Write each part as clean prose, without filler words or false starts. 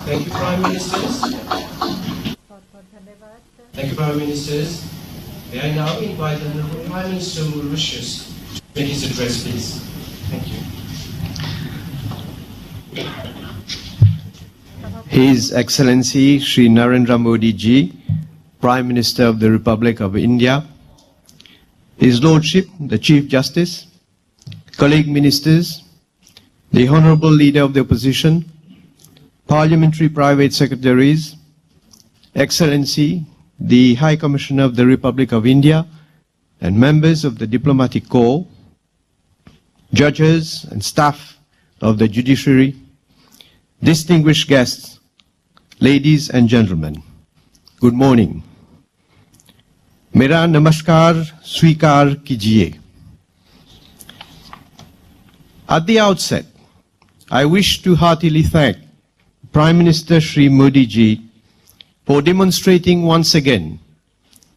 Thank you, Prime Ministers. Thank you, Prime Ministers. May I now invite the Honourable Prime Minister Mauritius to make his address, please. Thank you. His Excellency Shri Narendra Modi Ji, Prime Minister of the Republic of India, His Lordship, the Chief Justice, colleague ministers, the Honourable Leader of the Opposition, Parliamentary Private Secretaries, Excellency, the High Commissioner of the Republic of India, and members of the Diplomatic Corps, judges and staff of the judiciary, distinguished guests, ladies and gentlemen, good morning. Mera namaskar swikar kijiye. At the outset, I wish to heartily thank Prime Minister Shri Modi Ji for demonstrating once again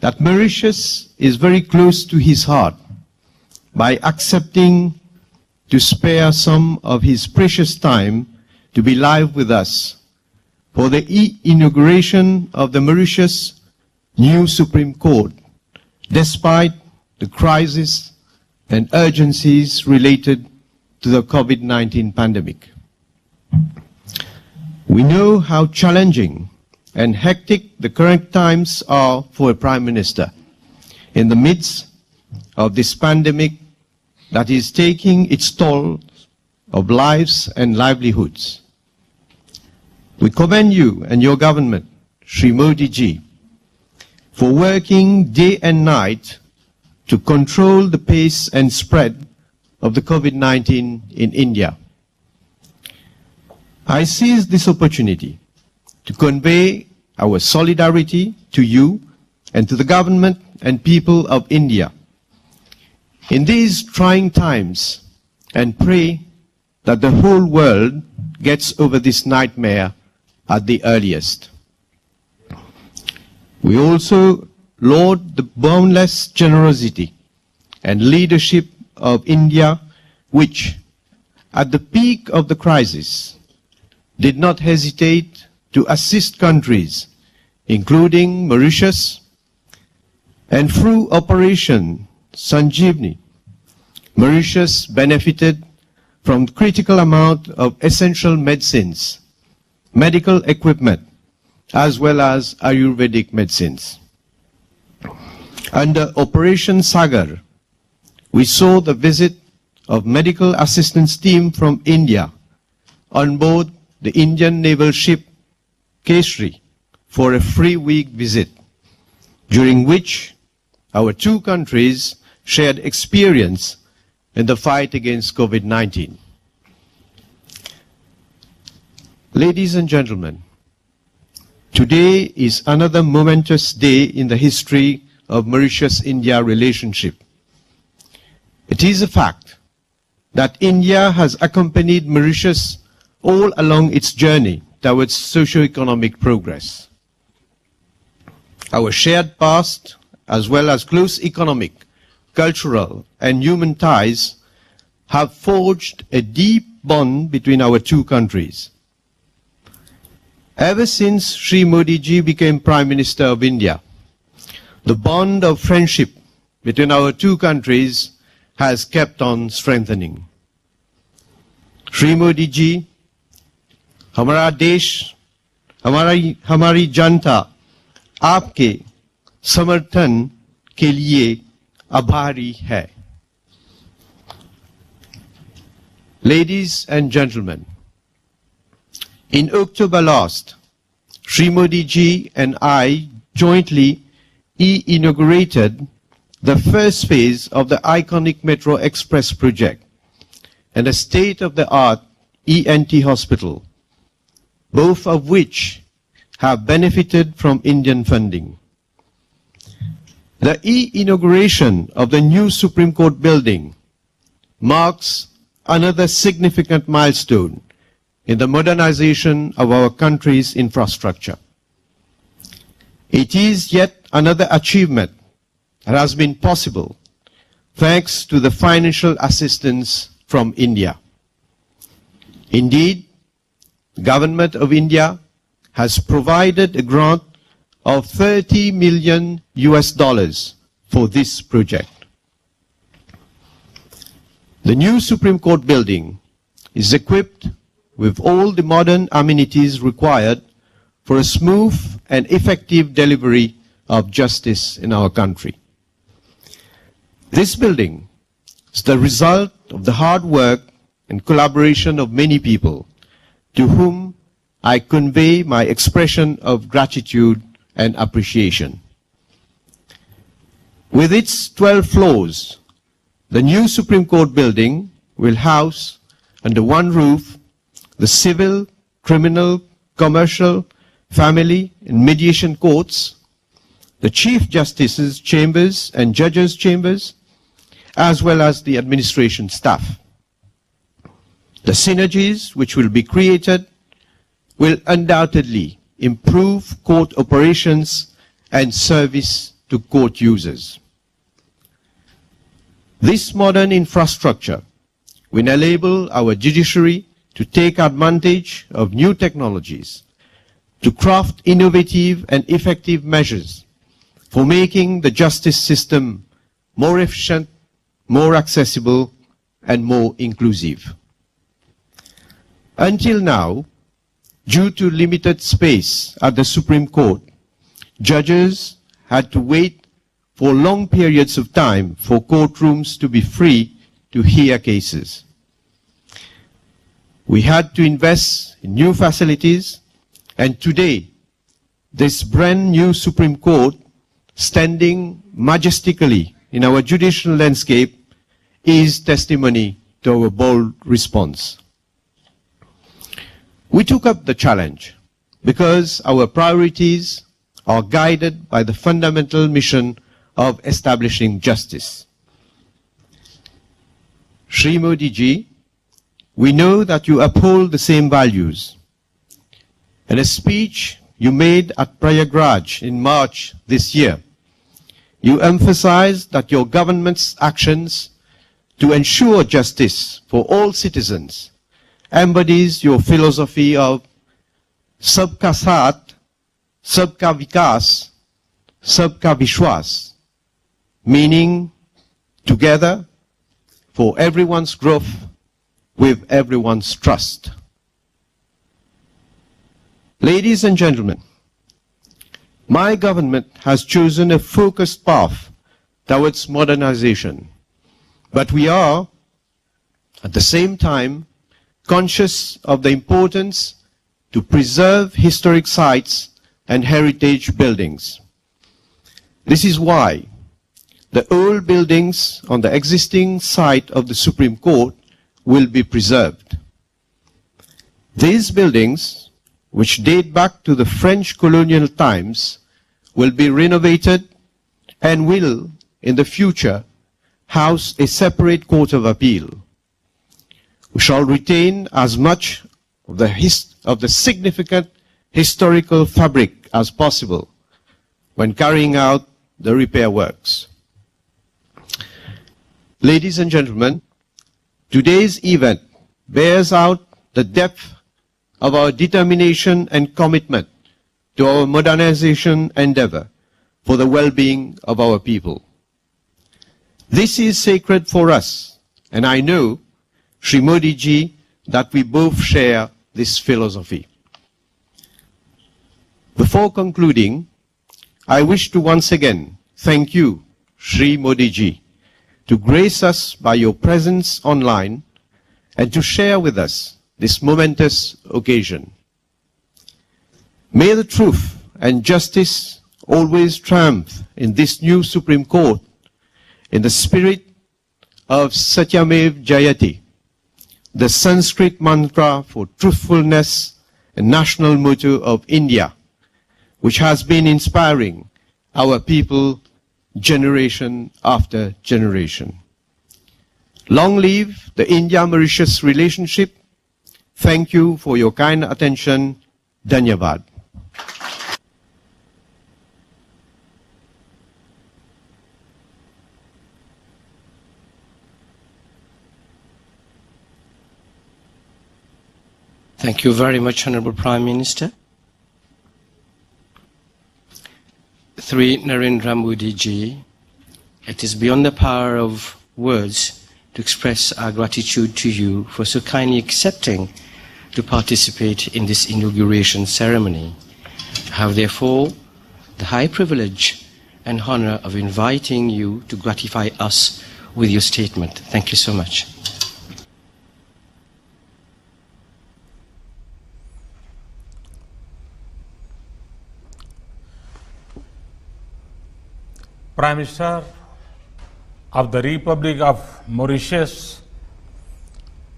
that Mauritius is very close to his heart by accepting to spare some of his precious time to be live with us for the inauguration of the Mauritius new Supreme Court, despite the crisis and urgencies related to the COVID-19 pandemic. We know how challenging and hectic the current times are for a Prime Minister in the midst of this pandemic that is taking its toll of lives and livelihoods. We commend you and your government, Shri Modi Ji, for working day and night to control the pace and spread of the COVID-19 in India. I seize this opportunity to convey our solidarity to you and to the government and people of India in these trying times, and pray that the whole world gets over this nightmare at the earliest. We also laud the boundless generosity and leadership of India, which, at the peak of the crisis, did not hesitate to assist countries, including Mauritius, and through Operation Sanjeevani, Mauritius benefited from critical amount of essential medicines, medical equipment, as well as Ayurvedic medicines. Under Operation Sagar, we saw the visit of medical assistance team from India on board the Indian naval ship Kesari for a 3-week visit, during which our two countries shared experience in the fight against COVID-19. Ladies and gentlemen, today is another momentous day in the history of Mauritius-India relationship. It is a fact that India has accompanied Mauritius all along its journey towards socio-economic progress. Our shared past, as well as close economic, cultural, and human ties, have forged a deep bond between our two countries. Ever since Shri Modi Ji became Prime Minister of India, the bond of friendship between our two countries has kept on strengthening. Shri Modi Ji, हमारा देश, हमारी जनता आपके समर्थन के लिए आभारी है. Ladies and gentlemen, in October last, Shri Modi Ji and I jointly inaugurated the first phase of the iconic Metro Express project and a state-of-the-art ENT hospital, both of which have benefited from Indian funding. The inauguration of the new Supreme Court building marks another significant milestone in the modernization of our country's infrastructure. It is yet another achievement that has been possible thanks to the financial assistance from India. Indeed, the Government of India has provided a grant of $30 million for this project. The new Supreme Court building is equipped with all the modern amenities required for a smooth and effective delivery of justice in our country. This building is the result of the hard work and collaboration of many people, to whom I convey my expression of gratitude and appreciation. With its 12 floors, the new Supreme Court building will house under one roof the civil, criminal, commercial, family, and mediation courts, the Chief Justice's chambers and judges' chambers, as well as the administration staff. The synergies which will be created will undoubtedly improve court operations and service to court users. This modern infrastructure will enable our judiciary to take advantage of new technologies, to craft innovative and effective measures for making the justice system more efficient, more accessible, and more inclusive. Until now, due to limited space at the Supreme Court, judges had to wait for long periods of time for courtrooms to be free to hear cases. We had to invest in new facilities, and today, this brand new Supreme Court, standing majestically in our judicial landscape, is testimony to our bold response. We took up the challenge because our priorities are guided by the fundamental mission of establishing justice. Shri Modi ji, we know that you uphold the same values. In a speech you made at Prayagraj in March this year, you emphasized that your government's actions to ensure justice for all citizens embodies your philosophy of Sabka Saath, Sabka Vikas, Sabka Vishwas, meaning together for everyone's growth with everyone's trust. Ladies and gentlemen, my government has chosen a focused path towards modernization, but we are, at the same time, conscious of the importance to preserve historic sites and heritage buildings. This is why the old buildings on the existing site of the Supreme Court will be preserved. These buildings, which date back to the French colonial times, will be renovated and will, in the future, house a separate court of appeal. We shall retain as much of the significant historical fabric as possible when carrying out the repair works. Ladies and gentlemen, today's event bears out the depth of our determination and commitment to our modernization endeavor for the well-being of our people. This is sacred for us, and I know, Shri Modi ji, that we both share this philosophy. Before concluding, I wish to once again thank you, Shri Modi ji, to grace us by your presence online and to share with us this momentous occasion. May the truth and justice always triumph in this new Supreme Court in the spirit of Satyamev Jayate, the Sanskrit mantra for truthfulness and national motto of India, which has been inspiring our people generation after generation. Long live the India-Mauritius relationship. Thank you for your kind attention. Dhanyavad. Thank you very much, Honorable Prime Minister. Shri Narendra Modi ji, it is beyond the power of words to express our gratitude to you for so kindly accepting to participate in this inauguration ceremony. I have therefore the high privilege and honor of inviting you to gratify us with your statement. Thank you so much. Prime Minister of the Republic of Mauritius,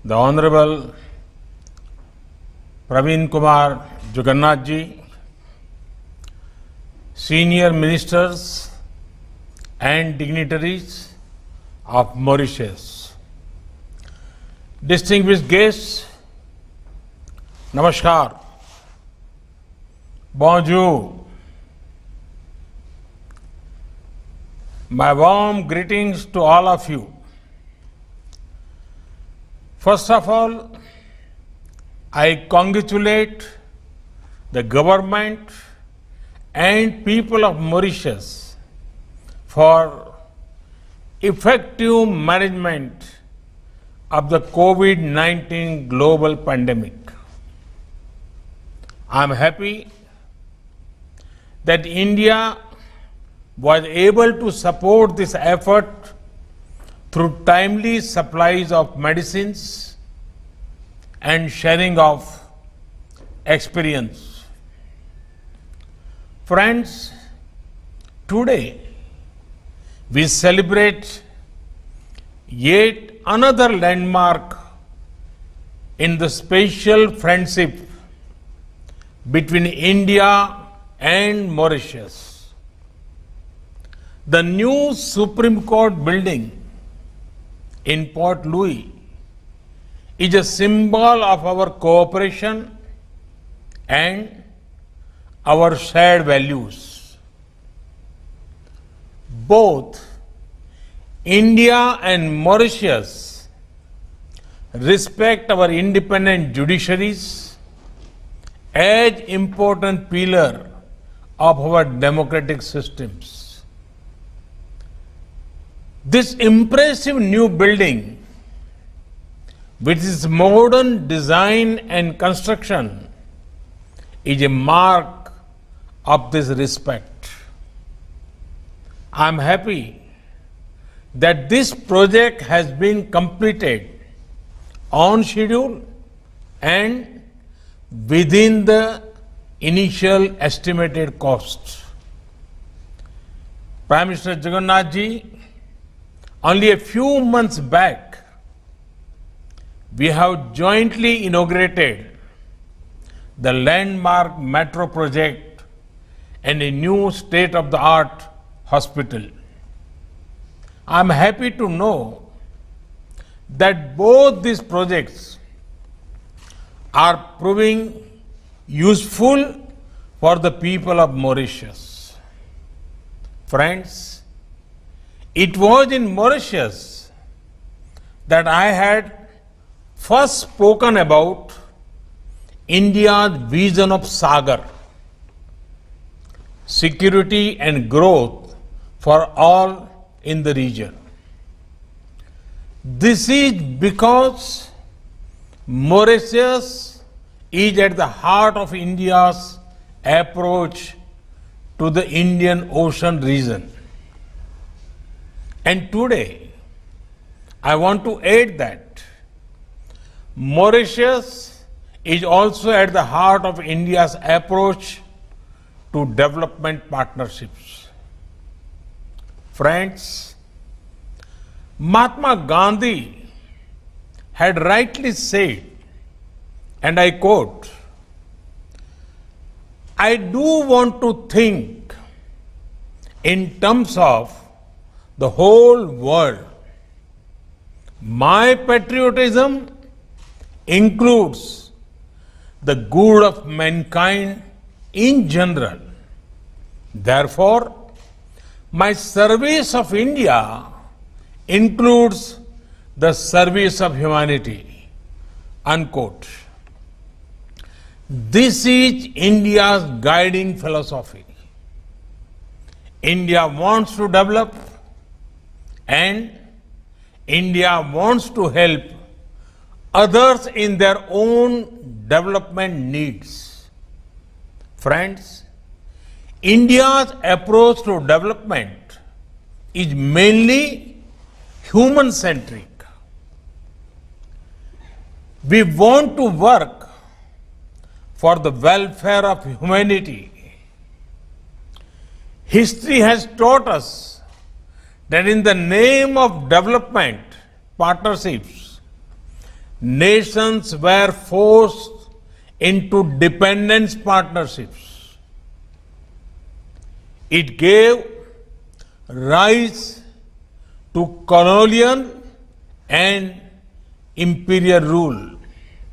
the Honorable Praveen Kumar Jugannath ji, senior ministers and dignitaries of Mauritius, distinguished guests, Namaskar, Bonjour. My warm greetings to all of you. First of all, I congratulate the government and people of Mauritius for effective management of the COVID-19 global pandemic. I am happy that India was able to support this effort through timely supplies of medicines and sharing of experience. Friends, today we celebrate yet another landmark in the special friendship between India and Mauritius. The new Supreme Court building in Port Louis is a symbol of our cooperation and our shared values. Both India and Mauritius respect our independent judiciaries as important pillar of our democratic systems. This impressive new building, with its modern design and construction, is a mark of this respect. I am happy that this project has been completed on schedule and within the initial estimated cost. Prime Minister Jagannath ji, only a few months back, we have jointly inaugurated the landmark metro project and a new state-of-the-art hospital. I am happy to know that both these projects are proving useful for the people of Mauritius. Friends, it was in Mauritius that I had first spoken about India's vision of Sagar, security and growth for all in the region. This is because Mauritius is at the heart of India's approach to the Indian Ocean region. And today, I want to add that Mauritius is also at the heart of India's approach to development partnerships. Friends, Mahatma Gandhi had rightly said, and I quote, "I do want to think in terms of the whole world. My patriotism includes the good of mankind in general. Therefore, my service of India includes the service of humanity. Unquote. This is India's guiding philosophy. India wants to develop and India wants to help others in their own development needs. Friends, India's approach to development is mainly human-centric. We want to work for the welfare of humanity. History has taught us that in the name of development partnerships, nations were forced into dependence partnerships. It gave rise to colonial and imperial rule.